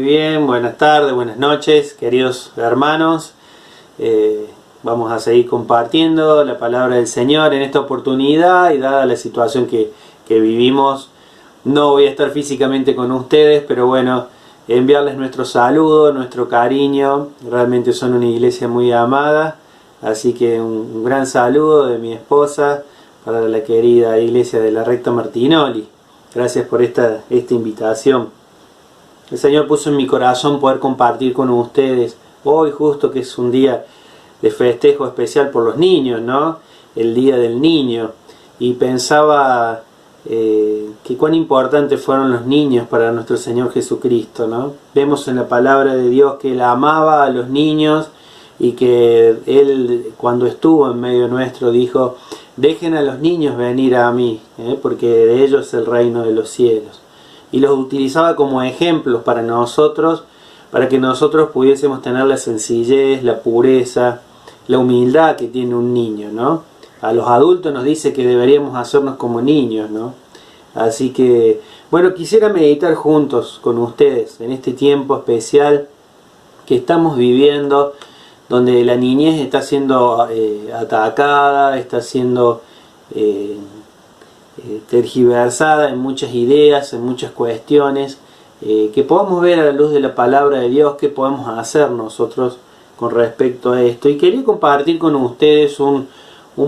Muy bien, buenas tardes, buenas noches, queridos hermanos. Vamos a seguir compartiendo la palabra del Señor en esta oportunidad y dada la situación que vivimos, no voy a estar físicamente con ustedes, pero bueno, enviarles nuestro saludo, nuestro cariño. Realmente son una iglesia muy amada, así que un gran saludo de mi esposa para la querida iglesia de la Recta Martinoli. Gracias por esta invitación. El Señor puso en mi corazón poder compartir con ustedes hoy, justo que es un día de festejo especial por los niños, ¿no? El Día del Niño. Y pensaba que cuán importantes fueron los niños para nuestro Señor Jesucristo, ¿no? Vemos en la palabra de Dios que Él amaba a los niños y que Él, cuando estuvo en medio nuestro, dijo: dejen a los niños venir a mí, porque de ellos es el reino de los cielos. Y los utilizaba como ejemplos para nosotros, para que nosotros pudiésemos tener la sencillez, la pureza, la humildad que tiene un niño, ¿no? A los adultos nos dice que deberíamos hacernos como niños, ¿no? Así que, bueno, quisiera meditar juntos con ustedes en este tiempo especial que estamos viviendo, donde la niñez está siendo atacada, está siendo tergiversada en muchas ideas, en muchas cuestiones, que podamos ver a la luz de la palabra de Dios qué podemos hacer nosotros con respecto a esto. Y quería compartir con ustedes un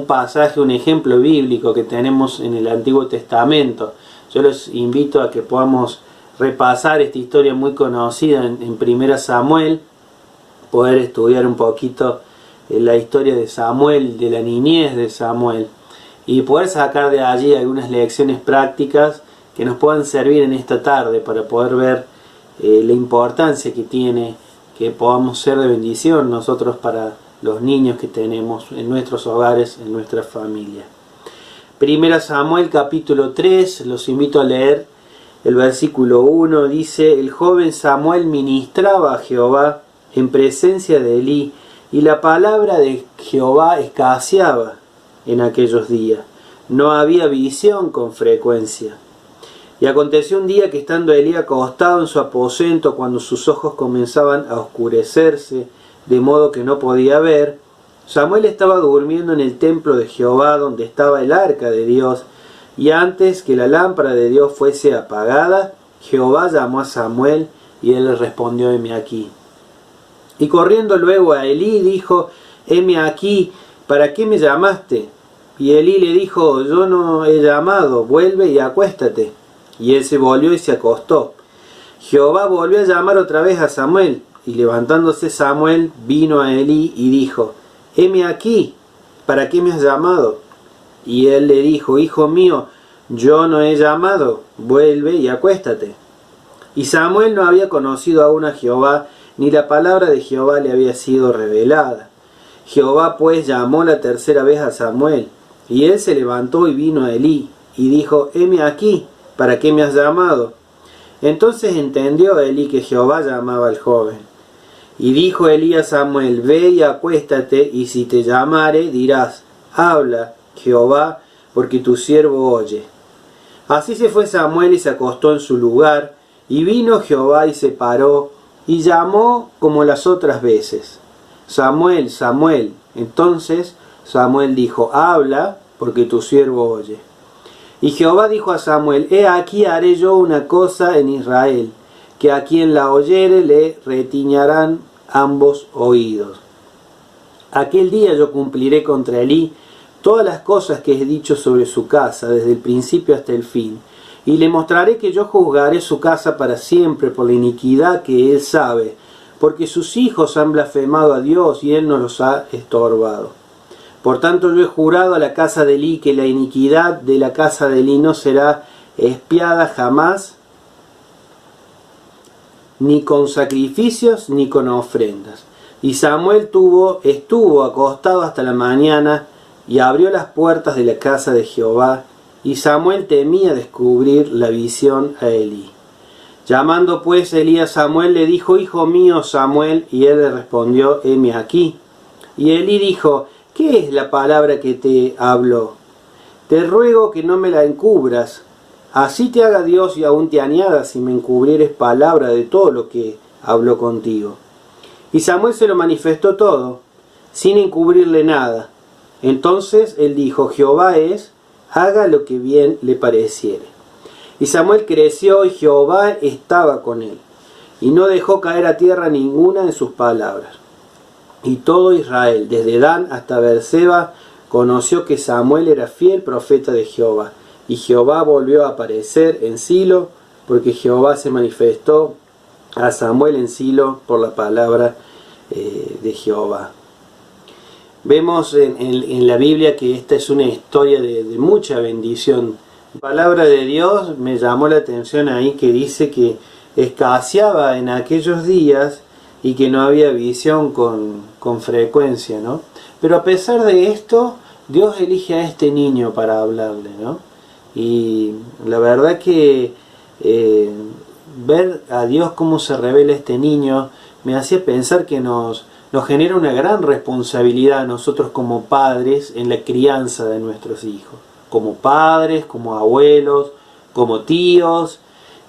pasaje, un ejemplo bíblico que tenemos en el Antiguo Testamento. Yo los invito a que podamos repasar esta historia muy conocida en 1 Samuel, poder estudiar un poquito la historia de Samuel, de la niñez de Samuel, y poder sacar de allí algunas lecciones prácticas que nos puedan servir en esta tarde para poder ver la importancia que tiene que podamos ser de bendición nosotros para los niños que tenemos en nuestros hogares, en nuestra familia. 1 Samuel capítulo 3, los invito a leer el versículo 1, dice: el joven Samuel ministraba a Jehová en presencia de Elí, y la palabra de Jehová escaseaba en aquellos días. No había visión con frecuencia. Y aconteció un día que estando Elí acostado en su aposento, cuando sus ojos comenzaban a oscurecerse, de modo que no podía ver, Samuel estaba durmiendo en el templo de Jehová, donde estaba el arca de Dios, y antes que la lámpara de Dios fuese apagada, Jehová llamó a Samuel, y él le respondió: heme aquí. Y corriendo luego a Elí dijo: heme aquí, ¿para qué me llamaste? Y Elí le dijo: yo no he llamado, vuelve y acuéstate. Y él se volvió y se acostó. Jehová volvió a llamar otra vez a Samuel, y levantándose Samuel vino a Elí y dijo: heme aquí, ¿para qué me has llamado? Y él le dijo: hijo mío, yo no he llamado, vuelve y acuéstate. Y Samuel no había conocido aún a Jehová, ni la palabra de Jehová le había sido revelada. Jehová pues llamó la tercera vez a Samuel, y él se levantó y vino a Elí, y dijo: heme aquí, ¿para qué me has llamado? Entonces entendió Elí que Jehová llamaba al joven. Y dijo Elí a Samuel: ve y acuéstate, y si te llamare dirás: habla, Jehová, porque tu siervo oye. Así se fue Samuel y se acostó en su lugar, y vino Jehová y se paró, y llamó como las otras veces: Samuel, Samuel. Entonces Samuel dijo: habla, porque tu siervo oye. Y Jehová dijo a Samuel: he aquí haré yo una cosa en Israel, que a quien la oyere le retiñarán ambos oídos. Aquel día yo cumpliré contra Elí todas las cosas que he dicho sobre su casa, desde el principio hasta el fin, y le mostraré que yo juzgaré su casa para siempre por la iniquidad que él sabe, porque sus hijos han blasfemado a Dios y él no los ha estorbado. Por tanto yo he jurado a la casa de Elí que la iniquidad de la casa de Elí no será expiada jamás, ni con sacrificios ni con ofrendas. Y Samuel estuvo acostado hasta la mañana, y abrió las puertas de la casa de Jehová, y Samuel temía descubrir la visión a Elí. Llamando pues Elí a Samuel, le dijo: hijo mío Samuel, y él le respondió: heme aquí. Y Elí dijo: ¿qué es la palabra que te habló? Te ruego que no me la encubras. Así te haga Dios y aún te añada si me encubrieres palabra de todo lo que habló contigo. Y Samuel se lo manifestó todo, sin encubrirle nada. Entonces él dijo, Jehová es, haga lo que bien le pareciere. Y Samuel creció y Jehová estaba con él, y no dejó caer a tierra ninguna de sus palabras. Y todo Israel, desde Dan hasta Beerseba, conoció que Samuel era fiel profeta de Jehová. Y Jehová volvió a aparecer en Silo, porque Jehová se manifestó a Samuel en Silo por la palabra de Jehová. Vemos en la Biblia que esta es una historia de mucha bendición. La palabra de Dios me llamó la atención ahí que dice que escaseaba en aquellos días y que no había visión con frecuencia, ¿no? Pero a pesar de esto, Dios elige a este niño para hablarle, ¿no? Y la verdad que ver a Dios cómo se revela este niño me hacía pensar que nos genera una gran responsabilidad a nosotros como padres en la crianza de nuestros hijos. Como padres, como abuelos, como tíos,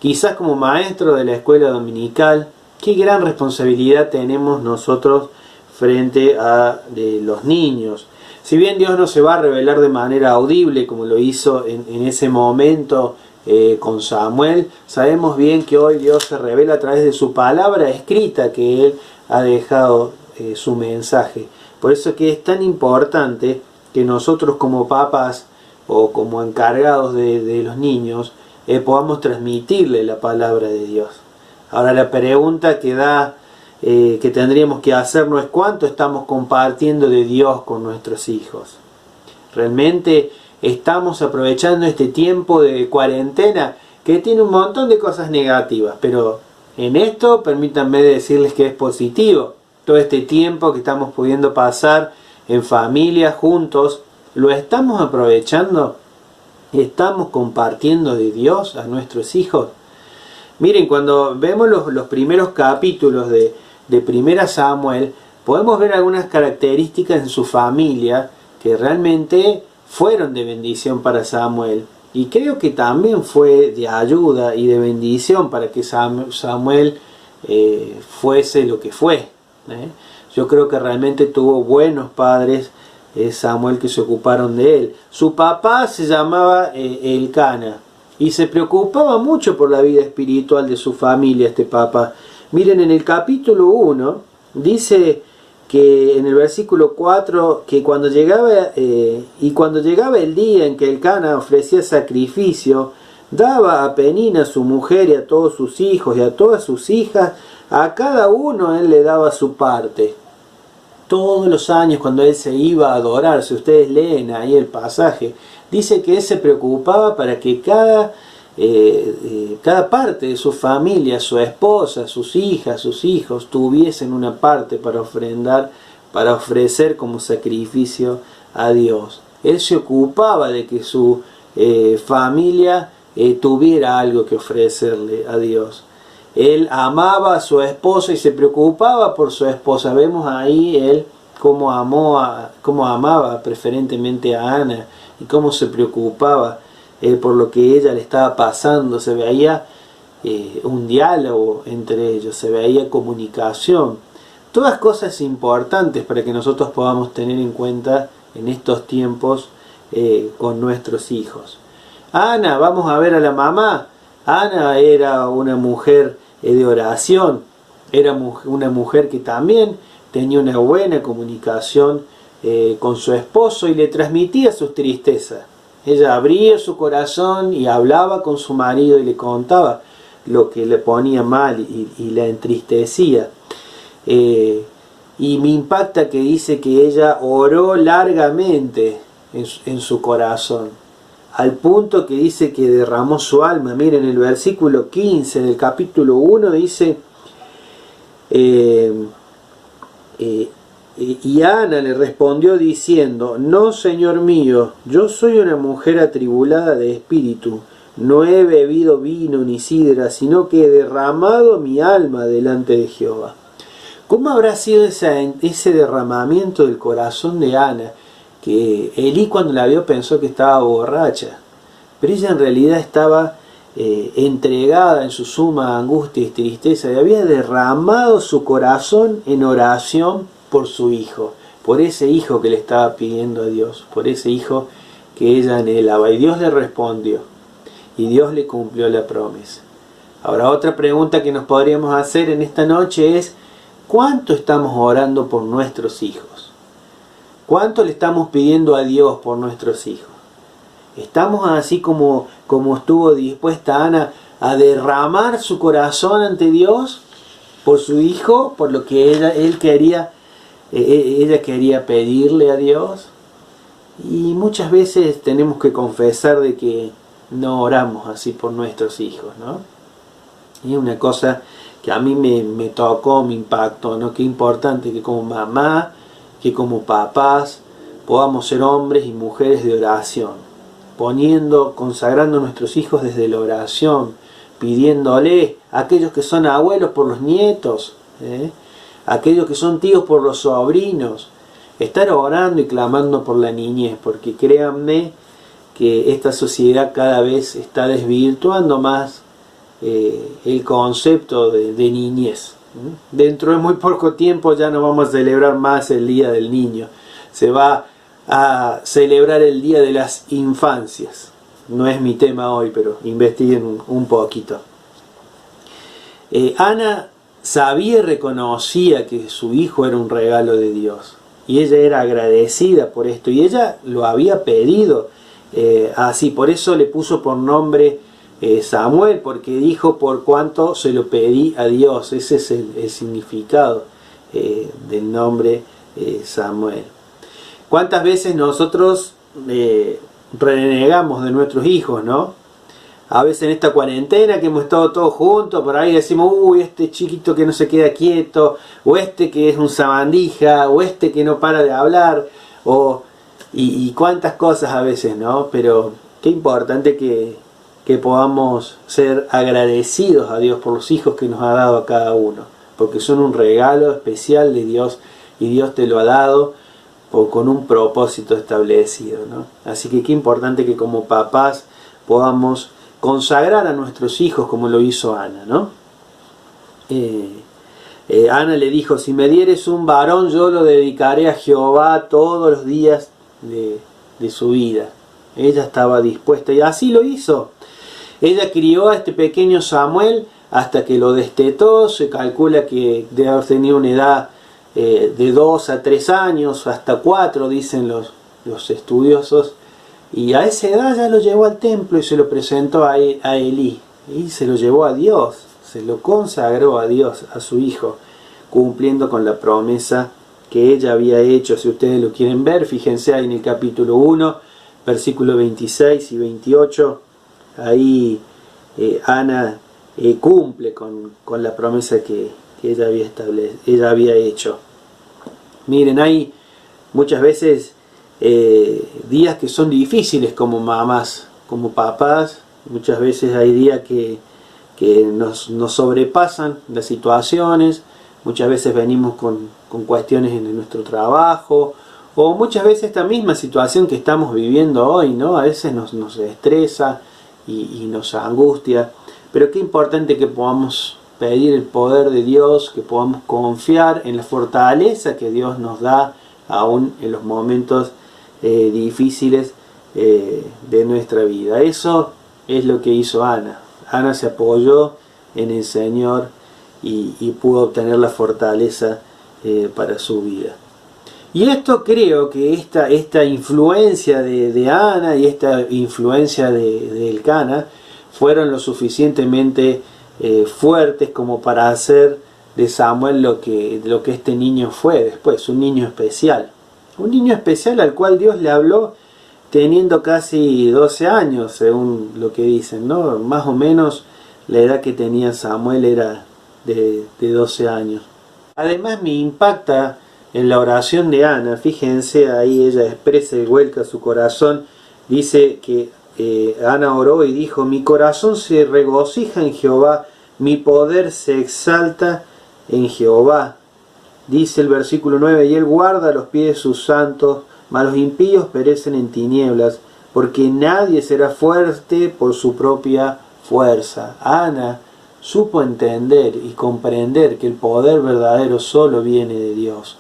quizás como maestro de la escuela dominical. Qué gran responsabilidad tenemos nosotros frente a los niños. Si bien Dios no se va a revelar de manera audible como lo hizo en ese momento con Samuel, sabemos bien que hoy Dios se revela a través de su palabra escrita que Él ha dejado su mensaje. Por eso que es tan importante que nosotros como papás o como encargados de los niños podamos transmitirle la palabra de Dios. Ahora la pregunta que tendríamos que hacernos es cuánto estamos compartiendo de Dios con nuestros hijos. ¿Realmente estamos aprovechando este tiempo de cuarentena que tiene un montón de cosas negativas? Pero en esto permítanme decirles que es positivo. Todo este tiempo que estamos pudiendo pasar en familia, juntos, ¿lo estamos aprovechando? ¿Estamos compartiendo de Dios a nuestros hijos? Miren, cuando vemos los primeros capítulos de 1 Samuel, podemos ver algunas características en su familia que realmente fueron de bendición para Samuel. Y creo que también fue de ayuda y de bendición para que Samuel fuese lo que fue. Yo creo que realmente tuvo buenos padres Samuel que se ocuparon de él. Su papá se llamaba Elcana y se preocupaba mucho por la vida espiritual de su familia, este papá. Miren, en el capítulo 1 dice que en el versículo 4 que cuando llegaba el día en que Elcana ofrecía sacrificio, daba a Penina su mujer y a todos sus hijos y a todas sus hijas, a cada uno él le daba su parte. Todos los años cuando él se iba a adorar, si ustedes leen ahí el pasaje, dice que él se preocupaba para que cada parte de su familia, su esposa, sus hijas, sus hijos, tuviesen una parte para ofrendar, para ofrecer como sacrificio a Dios. Él se ocupaba de que su familia tuviera algo que ofrecerle a Dios. Él amaba a su esposa y se preocupaba por su esposa. Vemos ahí él cómo amaba preferentemente a Ana y cómo se preocupaba por lo que ella le estaba pasando. Se veía un diálogo entre ellos, se veía comunicación. Todas cosas importantes para que nosotros podamos tener en cuenta en estos tiempos con nuestros hijos. Ana, vamos a ver a la mamá. Ana era una mujer de oración, era una mujer que también tenía una buena comunicación con su esposo y le transmitía sus tristezas. Ella abría su corazón y hablaba con su marido y le contaba lo que le ponía mal y la entristecía. Y me impacta que dice que ella oró largamente en su corazón, al punto que dice que derramó su alma. Miren, el versículo 15 del capítulo 1 dice, y Ana le respondió diciendo, no, Señor mío, yo soy una mujer atribulada de espíritu, no he bebido vino ni sidra, sino que he derramado mi alma delante de Jehová. ¿Cómo habrá sido ese derramamiento del corazón de Ana? Que Elí cuando la vio pensó que estaba borracha. pero ella en realidad estaba entregada en su suma angustia y tristeza, y había derramado su corazón en oración por su hijo, por ese hijo que le estaba pidiendo a Dios, por ese hijo que ella anhelaba, y Dios le respondió, y Dios le cumplió la promesa. Ahora, otra pregunta que nos podríamos hacer en esta noche es: ¿cuánto estamos orando por nuestros hijos? ¿Cuánto le estamos pidiendo a Dios por nuestros hijos? ¿Estamos así como estuvo dispuesta Ana a derramar su corazón ante Dios por su hijo, por lo que ella quería pedirle a Dios? Y muchas veces tenemos que confesar de que no oramos así por nuestros hijos, ¿no? Y es una cosa que a mí me tocó, me impactó, ¿no? Qué importante que como mamá, que como papás podamos ser hombres y mujeres de oración, consagrando a nuestros hijos desde la oración, pidiéndole a aquellos que son abuelos por los nietos, aquellos que son tíos por los sobrinos, estar orando y clamando por la niñez, porque créanme que esta sociedad cada vez está desvirtuando más el concepto de niñez. Dentro de muy poco tiempo ya no vamos a celebrar más el Día del Niño, se va a celebrar el Día de las Infancias. No es mi tema hoy, pero investiguen un poquito. Ana sabía y reconocía que su hijo era un regalo de Dios, y ella era agradecida por esto, y ella lo había pedido así. Por eso le puso por nombre Samuel, porque dijo: por cuanto se lo pedí a Dios. Ese es el significado del nombre Samuel. ¿Cuántas veces nosotros renegamos de nuestros hijos, no? A veces en esta cuarentena que hemos estado todos juntos, por ahí decimos: uy, este chiquito que no se queda quieto, o este que es un sabandija, o este que no para de hablar, y cuántas cosas a veces, ¿no? Pero qué importante que podamos ser agradecidos a Dios por los hijos que nos ha dado a cada uno, porque son un regalo especial de Dios, y Dios te lo ha dado con un propósito establecido, ¿no? Así que qué importante que como papás podamos consagrar a nuestros hijos como lo hizo Ana, ¿no? Ana le dijo: si me dieres un varón, yo lo dedicaré a Jehová todos los días de su vida. Ella estaba dispuesta, y así lo hizo. Ella crió a este pequeño Samuel hasta que lo destetó. Se calcula que debe haber tenido una edad de 2 a 3 años, hasta 4 dicen los estudiosos, y a esa edad ya lo llevó al templo y se lo presentó a Elí, y se lo llevó a Dios, se lo consagró a Dios, a su hijo, cumpliendo con la promesa que ella había hecho. Si ustedes lo quieren ver, fíjense ahí en el capítulo 1, versículos 26 y 28, ahí Ana cumple con la promesa que ella había hecho. Miren, hay muchas veces días que son difíciles como mamás, como papás. Muchas veces hay días que nos sobrepasan las situaciones. Muchas veces venimos con cuestiones en nuestro trabajo, o muchas veces esta misma situación que estamos viviendo hoy, ¿no? A veces nos estresa y nos angustia, pero qué importante que podamos pedir el poder de Dios, que podamos confiar en la fortaleza que Dios nos da aún en los momentos difíciles de nuestra vida. Eso es lo que hizo Ana. Ana se apoyó en el Señor y pudo obtener la fortaleza para su vida. Y esto, creo que esta influencia de Ana y esta influencia de Elcana fueron lo suficientemente fuertes como para hacer de Samuel lo que este niño fue después, un niño especial. Un niño especial al cual Dios le habló teniendo casi 12 años, según lo que dicen, ¿no? Más o menos la edad que tenía Samuel era de 12 años. Además me impacta en la oración de Ana, fíjense ahí, ella expresa y vuelca su corazón, dice que Ana oró y dijo: mi corazón se regocija en Jehová, mi poder se exalta en Jehová. Dice el versículo 9: y él guarda los pies de sus santos, mas los impíos perecen en tinieblas, porque nadie será fuerte por su propia fuerza. Ana supo entender y comprender que el poder verdadero solo viene de Dios.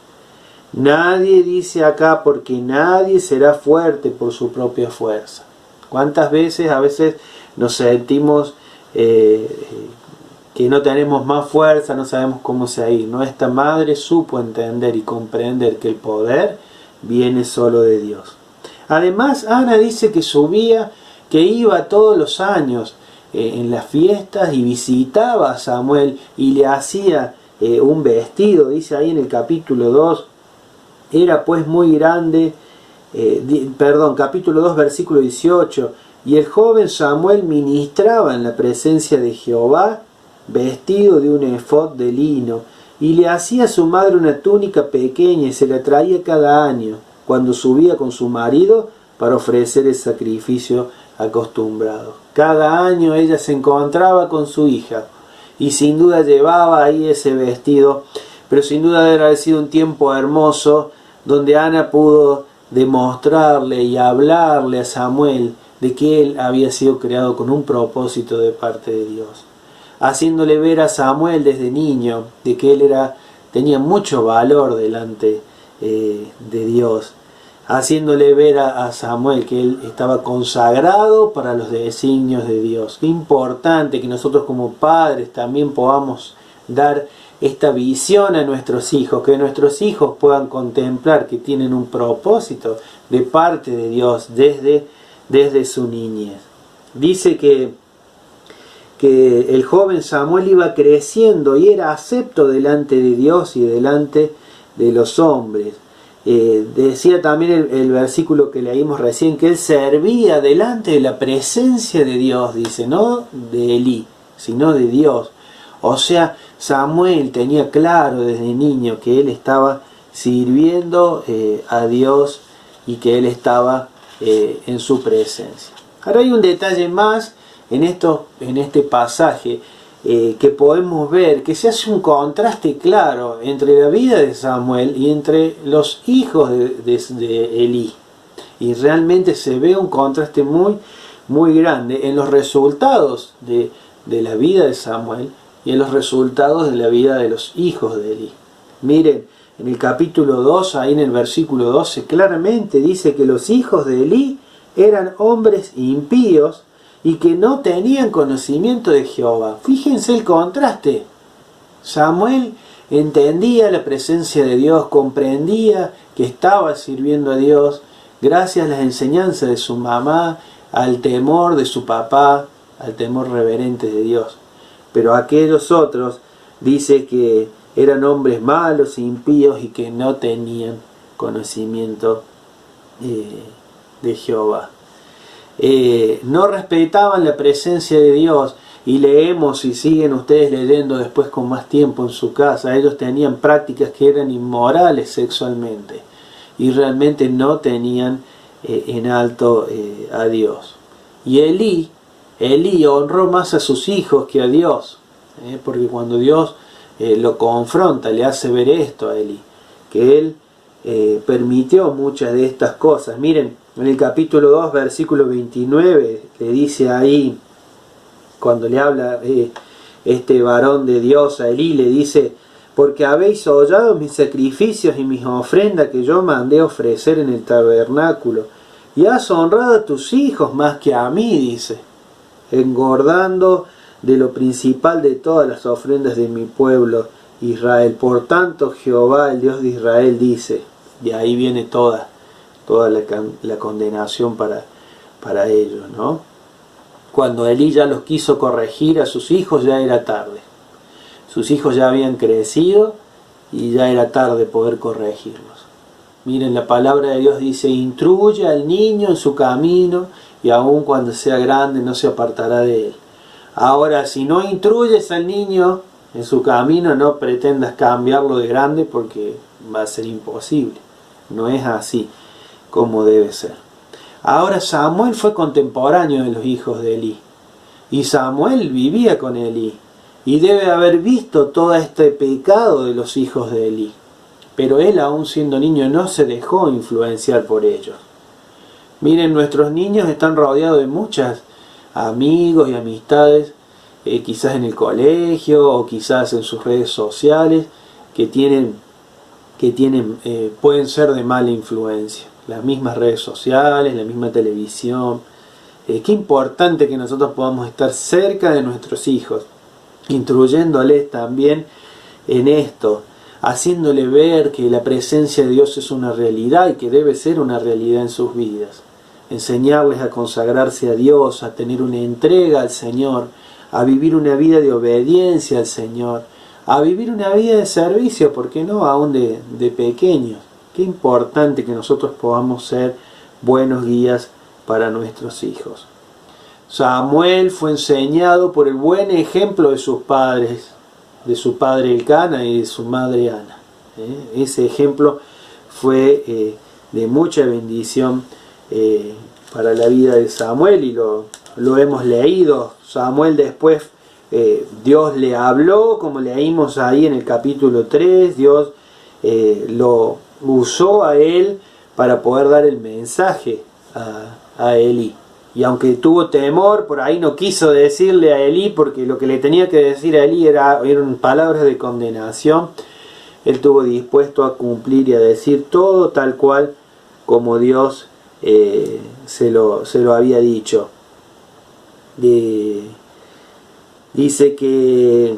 Nadie dice acá porque nadie será fuerte por su propia fuerza. ¿Cuántas veces a veces nos sentimos que no tenemos más fuerza, no sabemos cómo seguir? Nuestra madre supo entender y comprender que el poder viene solo de Dios. Además, Ana dice que subía, que iba todos los años en las fiestas y visitaba a Samuel y le hacía un vestido, dice ahí en el capítulo 2, era pues muy grande, capítulo 2, versículo 18, y el joven Samuel ministraba en la presencia de Jehová, vestido de un efod de lino, y le hacía a su madre una túnica pequeña y se la traía cada año, cuando subía con su marido para ofrecer el sacrificio acostumbrado. Cada año ella se encontraba con su hija y sin duda llevaba ahí ese vestido, pero sin duda debe haber sido un tiempo hermoso donde Ana pudo demostrarle y hablarle a Samuel de que él había sido creado con un propósito de parte de Dios, haciéndole ver a Samuel desde niño de que él tenía mucho valor delante de Dios, haciéndole ver a Samuel que él estaba consagrado para los designios de Dios. Qué importante que nosotros como padres también podamos dar esta visión a nuestros hijos, que nuestros hijos puedan contemplar que tienen un propósito de parte de Dios desde su niñez. Dice que el joven Samuel iba creciendo y era acepto delante de Dios y delante de los hombres. Decía también el versículo que leímos recién, que él servía delante de la presencia de Dios, dice, no de Elí, sino de Dios. O sea, Samuel tenía claro desde niño que él estaba sirviendo a Dios y que él estaba en su presencia. Ahora hay un detalle más en este pasaje que podemos ver, que se hace un contraste claro entre la vida de Samuel y entre los hijos de Elí. Y realmente se ve un contraste muy, muy grande en los resultados de la vida de Samuel y en los resultados de la vida de los hijos de Elí. Miren, en el capítulo 2, ahí en el versículo 12, claramente dice que los hijos de Elí eran hombres impíos y que no tenían conocimiento de Jehová. Fíjense el contraste. Samuel entendía la presencia de Dios, comprendía que estaba sirviendo a Dios gracias a las enseñanzas de su mamá, al temor de su papá, al temor reverente de Dios. Pero aquellos otros dice que eran hombres malos, impíos y que no tenían conocimiento de Jehová. No respetaban la presencia de Dios, y leemos y siguen ustedes leyendo después con más tiempo en su casa. Ellos tenían prácticas que eran inmorales sexualmente y realmente no tenían en alto a Dios. Y Elí honró más a sus hijos que a Dios, porque cuando Dios lo confronta, le hace ver esto a Elí, que él permitió muchas de estas cosas. Miren, en el capítulo 2, versículo 29, le dice ahí, cuando le habla este varón de Dios a Elí, le dice: porque habéis hollado mis sacrificios y mis ofrendas que yo mandé ofrecer en el tabernáculo, y has honrado a tus hijos más que a mí, dice, engordando de lo principal de todas las ofrendas de mi pueblo Israel. Por tanto, Jehová, el Dios de Israel, dice, y ahí viene toda la condenación para ellos, ¿no? Cuando Elí ya los quiso corregir a sus hijos, ya era tarde. Sus hijos ya habían crecido y ya era tarde poder corregirlos. Miren, la palabra de Dios dice: instruye al niño en su camino, y aun cuando sea grande no se apartará de él. Ahora, si no instruyes al niño en su camino, no pretendas cambiarlo de grande, porque va a ser imposible. No es así como debe ser. Ahora, Samuel fue contemporáneo de los hijos de Elí, y Samuel vivía con Elí, y debe haber visto todo este pecado de los hijos de Elí. Pero él, aún siendo niño, no se dejó influenciar por ellos. Miren, nuestros niños están rodeados de muchos amigos y amistades, quizás en el colegio o quizás en sus redes sociales, que pueden ser de mala influencia. Las mismas redes sociales, la misma televisión. Qué importante que nosotros podamos estar cerca de nuestros hijos, instruyéndoles también en esto, haciéndole ver que la presencia de Dios es una realidad y que debe ser una realidad en sus vidas. Enseñarles a consagrarse a Dios, a tener una entrega al Señor, a vivir una vida de obediencia al Señor, a vivir una vida de servicio, ¿por qué no? Aún de pequeños. Qué importante que nosotros podamos ser buenos guías para nuestros hijos. Samuel fue enseñado por el buen ejemplo de sus padres, de su padre Elcana y de su madre Ana. Ese ejemplo fue de mucha bendición para la vida de Samuel, y lo hemos leído. Samuel después, Dios le habló, como leímos ahí en el capítulo 3, Dios lo usó a él para poder dar el mensaje a Elí. Y aunque tuvo temor, por ahí no quiso decirle a Elí, porque lo que le tenía que decir a Elí eran palabras de condenación. Él estuvo dispuesto a cumplir y a decir todo tal cual como Dios se lo había dicho. Dice que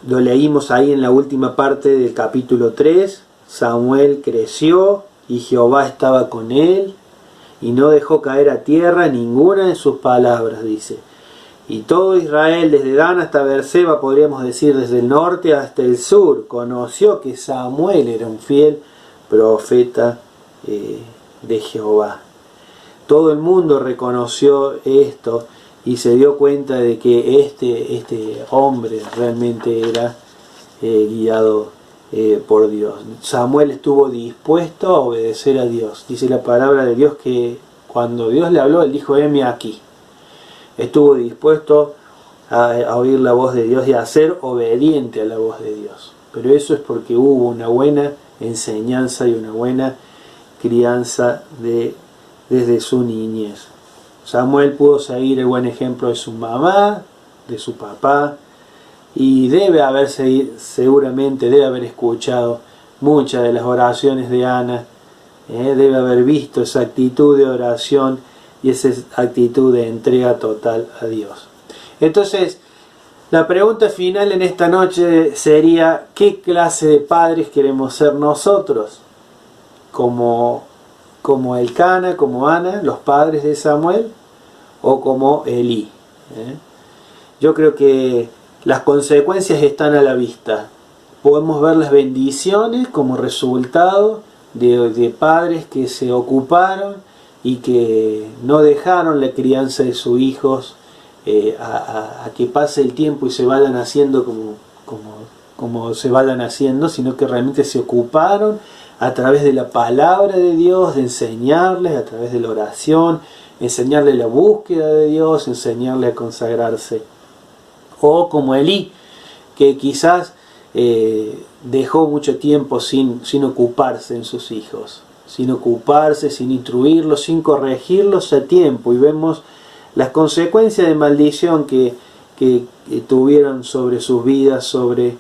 lo leímos ahí en la última parte del capítulo 3. Samuel creció y Jehová estaba con él, y no dejó caer a tierra ninguna de sus palabras, dice. Y todo Israel, desde Dan hasta Beerseba, podríamos decir desde el norte hasta el sur, conoció que Samuel era un fiel profeta de Jehová. Todo el mundo reconoció esto y se dio cuenta de que este hombre realmente era guiado por Dios. Samuel estuvo dispuesto a obedecer a Dios. Dice la palabra de Dios que cuando Dios le habló, él dijo: heme aquí. Estuvo dispuesto a oír la voz de Dios y a ser obediente a la voz de Dios. Pero eso es porque hubo una buena enseñanza y una buena crianza desde su niñez. Samuel pudo seguir el buen ejemplo de su mamá, de su papá, y seguramente debe haber escuchado muchas de las oraciones de Ana, debe haber visto esa actitud de oración y esa actitud de entrega total a Dios. Entonces, la pregunta final en esta noche sería: ¿qué clase de padres queremos ser nosotros? ¿Como Elcana, como Ana, los padres de Samuel, o como Elí? Yo creo que las consecuencias están a la vista. Podemos ver las bendiciones como resultado de padres que se ocuparon y que no dejaron la crianza de sus hijos a que pase el tiempo y se vayan haciendo como se vayan haciendo, sino que realmente se ocuparon a través de la palabra de Dios, de enseñarles a través de la oración, enseñarles la búsqueda de Dios, enseñarles a consagrarse. O como Elí, que quizás dejó mucho tiempo sin ocuparse en sus hijos, sin ocuparse, sin instruirlos, sin corregirlos a tiempo, y vemos las consecuencias de maldición que tuvieron sobre sus vidas, sobre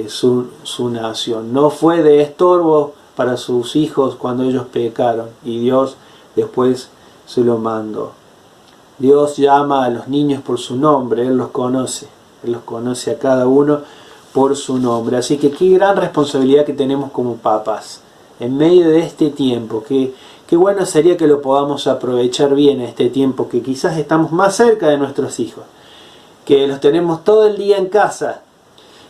su nación. No fue de estorbo para sus hijos cuando ellos pecaron, y Dios después se lo mandó. Dios llama a los niños por su nombre, Él los conoce a cada uno por su nombre. Así que qué gran responsabilidad que tenemos como papás en medio de este tiempo. Qué bueno sería que lo podamos aprovechar bien, este tiempo que quizás estamos más cerca de nuestros hijos, que los tenemos todo el día en casa,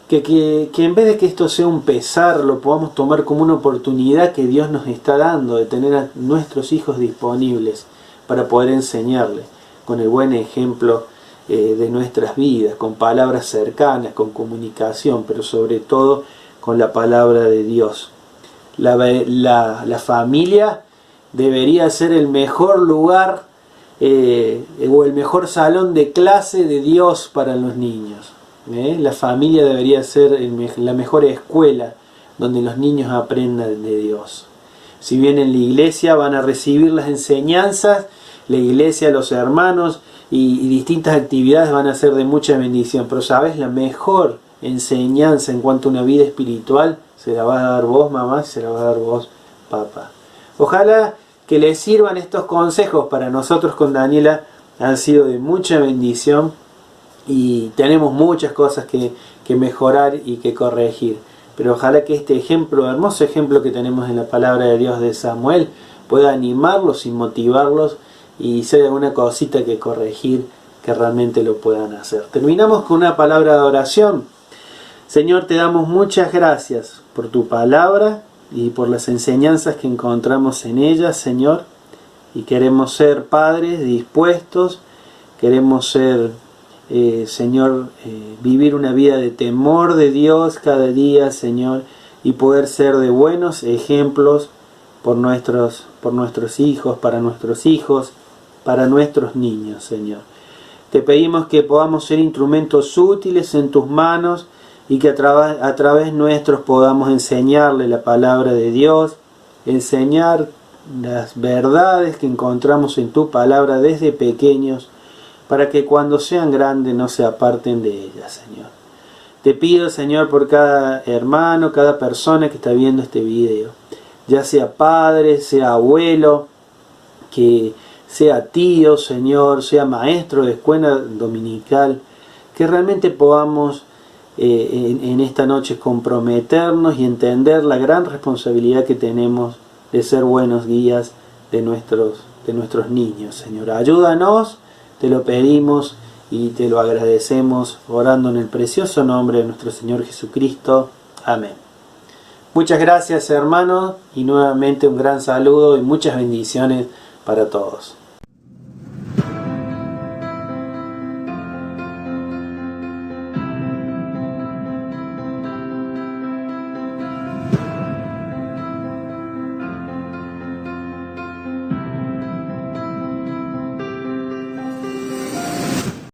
que en vez de que esto sea un pesar, lo podamos tomar como una oportunidad que Dios nos está dando de tener a nuestros hijos disponibles para poder enseñarles con el buen ejemplo de nuestras vidas, con palabras cercanas, con comunicación, pero sobre todo con la palabra de Dios. La familia debería ser el mejor lugar o el mejor salón de clase de Dios para los niños. La familia debería ser la mejor escuela donde los niños aprendan de Dios. Si vienen a la iglesia van a recibir las enseñanzas, la iglesia, los hermanos y distintas actividades van a ser de mucha bendición. Pero sabes, la mejor enseñanza en cuanto a una vida espiritual se la vas a dar vos, mamá, se la vas a dar vos, papá. Ojalá que les sirvan estos consejos. Para nosotros con Daniela han sido de mucha bendición y tenemos muchas cosas que mejorar y que corregir. Pero ojalá que este ejemplo, hermoso ejemplo que tenemos en la palabra de Dios de Samuel, pueda animarlos y motivarlos, y si hay alguna cosita que corregir, que realmente lo puedan hacer. Terminamos con una palabra de oración. Señor, te damos muchas gracias por tu palabra y por las enseñanzas que encontramos en ella, Señor. Y queremos ser padres dispuestos, queremos ser, Señor, vivir una vida de temor de Dios cada día, Señor, y poder ser de buenos ejemplos por nuestros hijos, para nuestros niños, Señor. Te pedimos que podamos ser instrumentos útiles en tus manos y que a través nuestros podamos enseñarle la palabra de Dios, enseñar las verdades que encontramos en tu palabra desde pequeños, para que cuando sean grandes no se aparten de ellas, Señor. Te pido, Señor, por cada hermano, cada persona que está viendo este video, ya sea padre, sea abuelo, que sea tío, Señor, sea maestro de escuela dominical, que realmente podamos en esta noche comprometernos y entender la gran responsabilidad que tenemos de ser buenos guías de nuestros niños, Señor. Ayúdanos, te lo pedimos y te lo agradecemos, orando en el precioso nombre de nuestro Señor Jesucristo. Amén. Muchas gracias, hermanos, y nuevamente un gran saludo y muchas bendiciones para todos.